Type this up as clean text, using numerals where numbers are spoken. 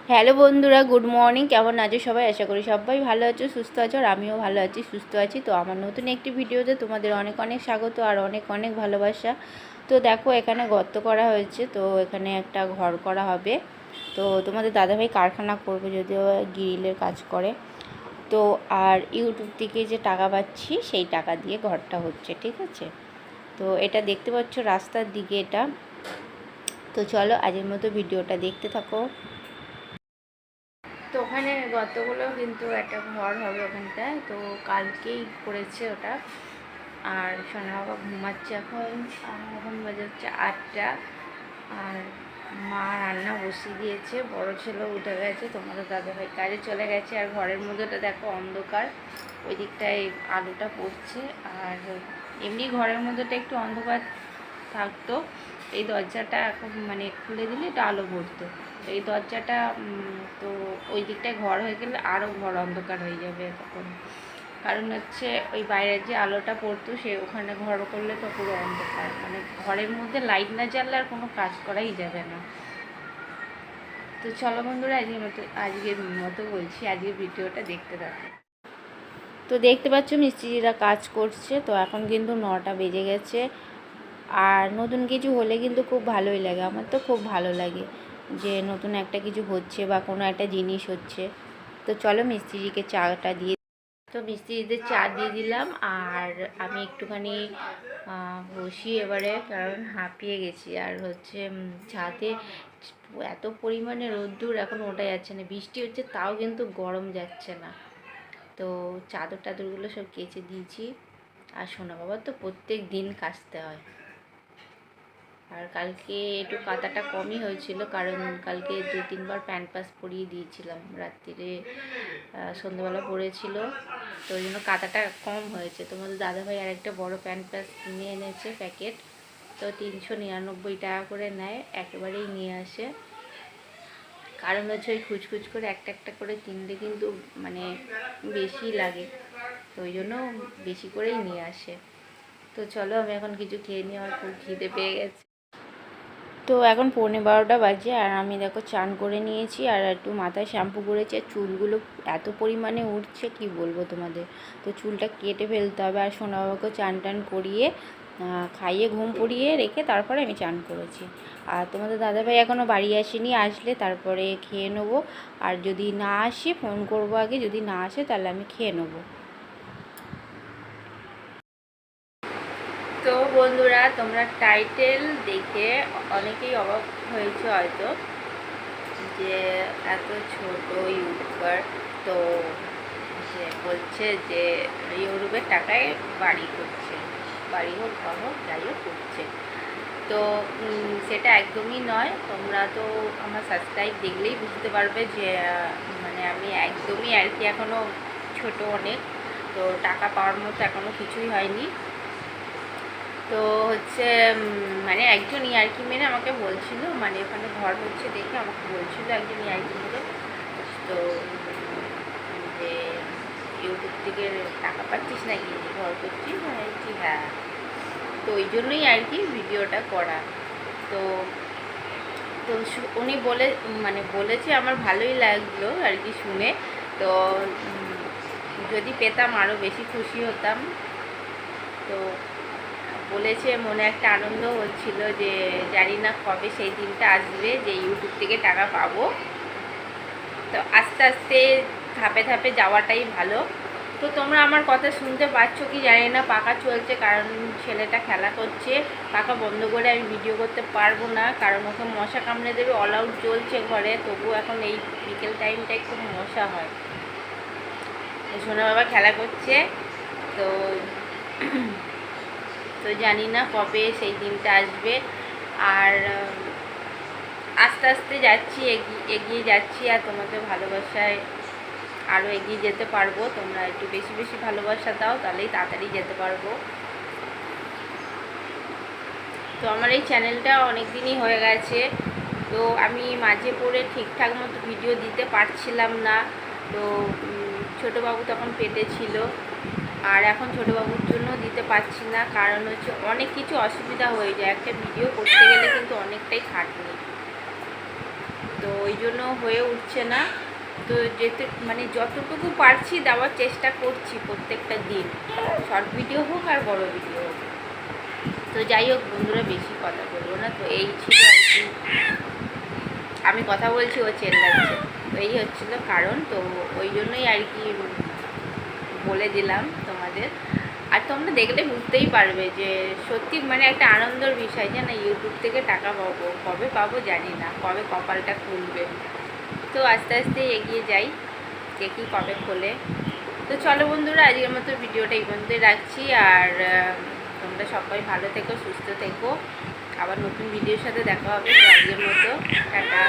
Hello বন্ধুরা, good morning. কেমন আছো সবাই? আশা করি সবাই ভালো আছো, সুস্থ আছো। আর আমিও ভালো আছি, সুস্থ আছি। তো আমার নতুন একটি ভিডিওতে তোমাদের অনেক অনেক স্বাগত আর অনেক অনেক ভালোবাসা। তো দেখো, এখানে গর্ত করা হয়েছে, তো এখানে একটা ঘর করা হবে। তো তোমাদের দাদাভাই কারখানা করবে, যদিও গ্রিলের কাজ করে। তো আর ইউটিউব থেকে যে টাকা পাচ্ছি, সেই টাকা দিয়ে ঘরটা হচ্ছে, ঠিক আছে? তো এটা দেখতে পাচ্ছ রাস্তার দিকে এটা। তো চলো আজকের মতো ভিডিওটা দেখতে থাকো। তো ওখানে গতগুলো কিন্তু একটা ঘর হবে ওখানটায়, তো কালকেই করেছে ওটা। আর সোনা বাবা ঘুমাচ্ছে এখন। এখন বাজে হচ্ছে 8টা। আর মা রান্না বসিয়ে দিয়েছে, বড় ছেলে উঠে গেছে, তোমাদের দাদাভাই কাজে চলে গেছে। আর ঘরের মধ্যেটা দেখো অন্ধকার, ওই দিকটায় আলোটা পড়ছে। আর এমনি ঘরের মধ্যেটা একটু অন্ধকার থাকতো, এই দরজাটা এখন মানে খুলে দিলে একটু আলো পড়তো। এই দরজাটা তো ওই দিকটায় ঘর হয়ে গেলে আরও ঘর অন্ধকার হয়ে যাবে তখন। কারণ হচ্ছে ওই বাইরের যে আলোটা পড়তো, সে ওখানে ঘর করলে তো পুরো অন্ধকার, মানে ঘরের মধ্যে লাইট না জ্বাললে আর কোনো কাজ করাই যাবে না। তো চলো বন্ধুরা, আজকের মতো বলছি, আজকের ভিডিওটা দেখতে থাকো। তো দেখতে পাচ্ছ মিস্ত্রিরা কাজ করছে। তো এখন কিন্তু 9টা বেজে গেছে। আর নতুন কিছু হলে কিন্তু খুব ভালোই লাগে, আমার তো খুব ভালো লাগে যে নতুন একটা কিছু হচ্ছে বা কোনো একটা জিনিস হচ্ছে। তো চলো মিস্ত্রিকে চাটা দিয়ে, তো মিস্ত্রিদের চা দিয়ে দিলাম। আর আমি একটুখানি বসি এবারে, কারণ হাঁপিয়ে গেছি। আর হচ্ছে ছাদে এত পরিমাণে রোদ্দুর, এখন ওঠা যাচ্ছে না। বৃষ্টি হচ্ছে তাও কিন্তু গরম যাচ্ছে না। তো চাদর টাদরগুলো সব কেচে দিয়েছি। আর সোনা বাবা তো প্রত্যেক দিন কাচতে হয়। আর কালকে একটু কাঁথাটা কমই হয়েছিল, কারণ কালকে 2-3বার প্যান্ট পাস পরিয়ে দিয়েছিলাম রাত্রিরে, সন্ধ্যাবেলা পরেছিল। তো ওই জন্য কাঁথাটা কম হয়েছে। তোমাদের দাদাভাই আরেকটা বড় প্যান্ট পাস কিনে এনেছে প্যাকেট, তো 399 টাকা করে নেয়, একেবারেই নিয়ে আসে। কারণ হচ্ছে ওই খুচখুচ করে একটা একটা করে কিনলে কিন্তু মানে বেশি লাগে, তো ওই জন্য বেশি করেই নিয়ে আসে। তো চলো আমি এখন কিছু খেয়ে নিই, আমার খুব খিদে পেয়ে গেছে। তো এখন 11:45 বাজে। আর আমি দেখো চান করে নিয়েছি, আর একটু মাথায় শ্যাম্পু করেছি। আর চুলগুলো এত পরিমাণে উঠছে কি বলবো তোমাদের। তো চুলটা কেটে ফেলতে হবে। আর সোনা বাবাকে চান টান করিয়ে খাইয়ে ঘুম পড়িয়ে রেখে তারপরে আমি চান করেছি। আর তোমাদের দাদাভাই এখনও বাড়ি আসেনি, আসলে তারপরে খেয়ে নেবো। আর যদি না আসে ফোন করবো আগে, যদি না আসে তাহলে আমি খেয়ে নেবো। তো বন্ধুরা, তোমরা টাইটেল দেখে অনেকেই অবাক হয়েছে হয়তো, যে এত ছোট ইউটিউবার, তো সে বলছে যে ইউটিউবের টাকায় বাড়ি করছে, বাড়ি হোক ঘর হোক যাই হোক করছে। তো সেটা একদমই নয়। তোমরা তো আমার সাবস্ক্রাইব দেখলেই বুঝতে পারবে যে মানে আমি একদমই আর কি এখনও ছোট অনেক, তো টাকা পাওয়ার মতো এখনও কিছুই হয়নি। তো হচ্ছে মানে একজন ইয়ার্কি মেরে আমাকে বলছিল, মানে ওখানে ঘর হচ্ছে দেখে আমাকে বলছিল একজন ইয়ার্কি মেরে, তো যে ইউটিউব থেকে টাকা পাচ্ছিস নাকি, ঘর করছিস? বলছি হ্যাঁ। তো ওই জন্যই আর কি ভিডিওটা করা। তো তো উনি মানে বলেছে, আমার ভালোই লাগলো আর কি শুনে। তো যদি পেতাম আরও বেশি খুশি হতাম। তো বলেছে, মনে একটা আনন্দ হচ্ছিল যে জানি না কবে সেই দিনটা আসবে যে ইউটিউব থেকে টাকা পাবো। তো আস্তে আস্তে ধাপে ধাপে যাওয়াটাই ভালো। তো তোমরা আমার কথা শুনতে পাচ্ছ কি জানি না, পাখা চলছে কারণ ছেলেটা খেলা করছে। পাখা বন্ধ করে আমি ভিডিও করতে পারবো না, কারণ ওকে মশা কামড়ে দেবে। অল আউট চলছে ঘরে, তবু এখন এই বিকেল টাইমটায় খুব মশা হয়। সোনা বাবা খেলা করছে। তো তো জানি না কবে সেই দিনটা আসবে। আর আস্তে আস্তে যাচ্ছি, এগিয়ে যাচ্ছি। আর তোমাদের ভালোবাসায় আরও এগিয়ে যেতে পারবো। তোমরা একটু বেশি বেশি ভালোবাসা দাও, তাহলেই তাড়াতাড়ি যেতে পারবো। তো আমার এই চ্যানেলটা অনেক দিনই হয়ে গেছে, তো আমি মাঝে পড়ে ঠিকঠাক মতো ভিডিও দিতে পারছিলাম না। তো ছোটোবাবু তখন পেটে ছিল, আর এখন ছোটোবাবুর জন্য দিতে পারছি না, কারণ হচ্ছে অনেক কিছু অসুবিধা হয়ে যায়। একটা ভিডিও করতে গেলে কিন্তু অনেকটাই খাটনি। তো ওই জন্য হয়ে উঠছে না। তো যেতে মানে যতটুকু পারছি দেওয়ার চেষ্টা করছি প্রত্যেকটা দিন, শর্ট ভিডিও হোক আর বড় ভিডিও হোক। তো যাই হোক বন্ধুরা, বেশি কথা বলবো না। তো এই ছিল আর কি, আমি কথা বলছি ও চেল্লাচ্ছে, তো এই হচ্ছিল কারণ। তো ওই জন্যই আর কি বলে দিলাম তোমাদের। আর তোমরা দেখলে বুঝতেই পারবে যে সত্যি মানে একটা আনন্দের বিষয় যে না, ইউটিউব থেকে টাকা পাবো, কবে পাবো জানি না, কবে কপালটা খুলবে। তো আস্তে আস্তে এগিয়ে যাই, দেখি কবে খোলে। তো চলো বন্ধুরা, আজকের মতো ভিডিওটা এই পর্যন্তই রাখছি। আর তোমরা সবাই ভালো থেকো, সুস্থ থেকো। আবার নতুন ভিডিওর সাথে দেখা হবে। তো আজকের মতো টাটা।